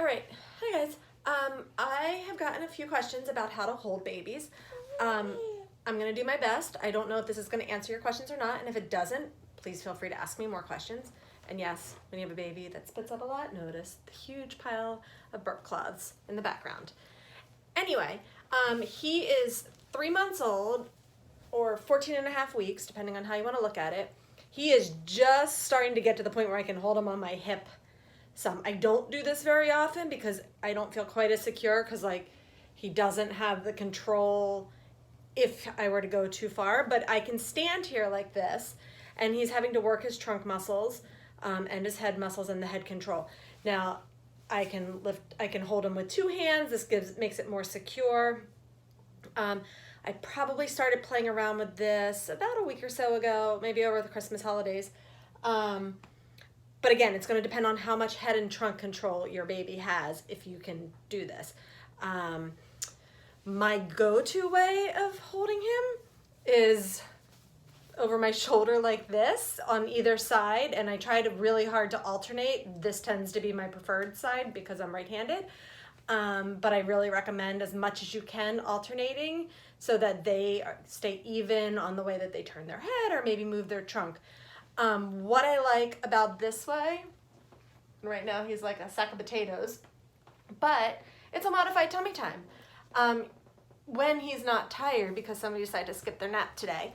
All right, hi guys. I have gotten a few questions about how to hold babies. I'm gonna do my best. I don't know if this is gonna answer your questions or not, and if it doesn't, please feel free to ask me more questions. And yes, when you have a baby that spits out a lot, notice the huge pile of burp cloths in the background. Anyway, he is 3 months old, or 14 and a half weeks, depending on how you want to look at it. He is just starting to get to the point where I can hold him on my hip some. I don't do this very often because I don't feel quite as secure because he doesn't have the control if I were to go too far, but I can stand here like this and he's having to work his trunk muscles and his head muscles and the head control. Now I can hold him with 2 hands. This makes it more secure. I probably started playing around with this about a week or so ago, maybe over the Christmas holidays. But again, it's going to depend on how much head and trunk control your baby has if you can do this. My go-to way of holding him is over my shoulder like this on either side, and I try really hard to alternate. This tends to be my preferred side because I'm right-handed. But I really recommend as much as you can alternating so that they stay even on the way that they turn their head or maybe move their trunk. What I like about this way, right now he's like a sack of potatoes, but it's a modified tummy time. When he's not tired because somebody decided to skip their nap today,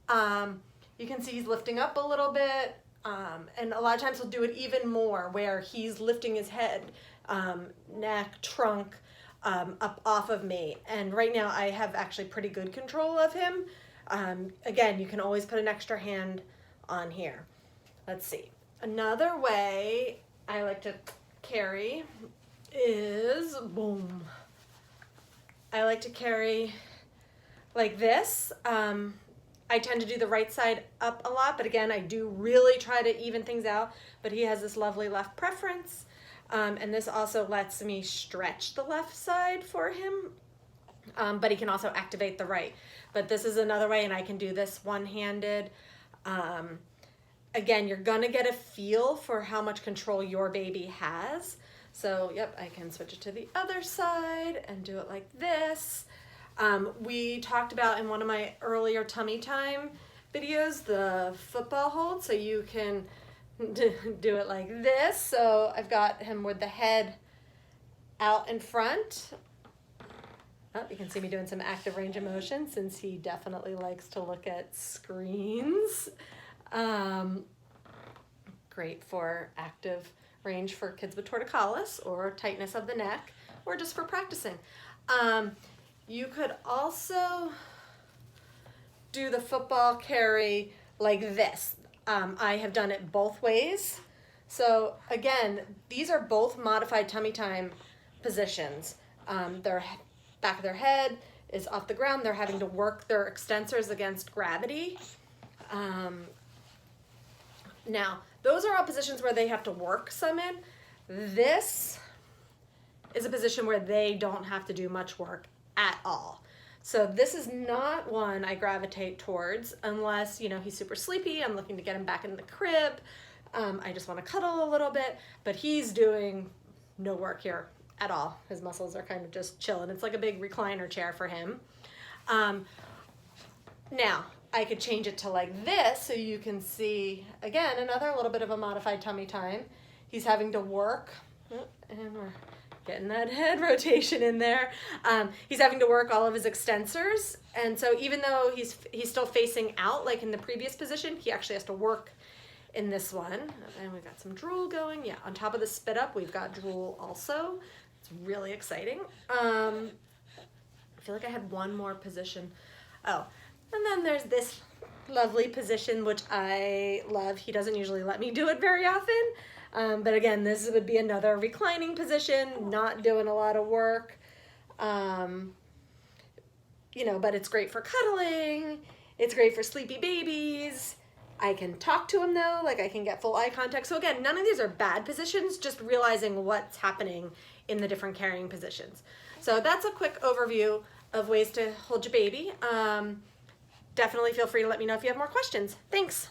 you can see he's lifting up a little bit, and a lot of times he'll do it even more where he's lifting his head, neck, trunk, up off of me. And right now I have actually pretty good control of him. Again, you can always put an extra hand on here. Let's see. Another way I like to carry is, boom. I like to carry like this. I tend to do the right side up a lot, but again, I do really try to even things out, but he has this lovely left preference. And this also lets me stretch the left side for him, but he can also activate the right. But this is another way, and I can do this one-handed. Again, you're gonna get a feel for how much control your baby has. So, yep, I can switch it to the other side and do it like this. We talked about in one of my earlier tummy time videos, the football hold, so you can do it like this. So I've got him with the head out in front. Oh, you can see me doing some active range of motion since he definitely likes to look at screens. Great for active range for kids with torticollis or tightness of the neck, or just for practicing. You could also do the football carry like this. I have done it both ways. So again, these are both modified tummy time positions. Their back of their head is off the ground. They're having to work their extensors against gravity. Now, those are all positions where they have to work some in. This is a position where they don't have to do much work at all. So this is not one I gravitate towards unless, he's super sleepy. I'm looking to get him back in the crib. I just want to cuddle a little bit, but he's doing no work here at all. His muscles are kind of just chilling. It's like a big recliner chair for him. Now, I could change it to like this so you can see, again, another little bit of a modified tummy time. He's having to work, and we're getting that head rotation in there. He's having to work all of his extensors, and so even though he's still facing out like in the previous position, he actually has to work in this one. And we've got some drool going. Yeah, on top of the spit up, we've got drool also. It's really exciting. I feel like I had one more position. Oh, and then there's this lovely position, which I love. He doesn't usually let me do it very often. But again, this would be another reclining position, not doing a lot of work. But it's great for cuddling. It's great for sleepy babies. I can talk to him though, I can get full eye contact. So again, none of these are bad positions, just realizing what's happening in the different carrying positions. So that's a quick overview of ways to hold your baby. Definitely feel free to let me know if you have more questions. Thanks.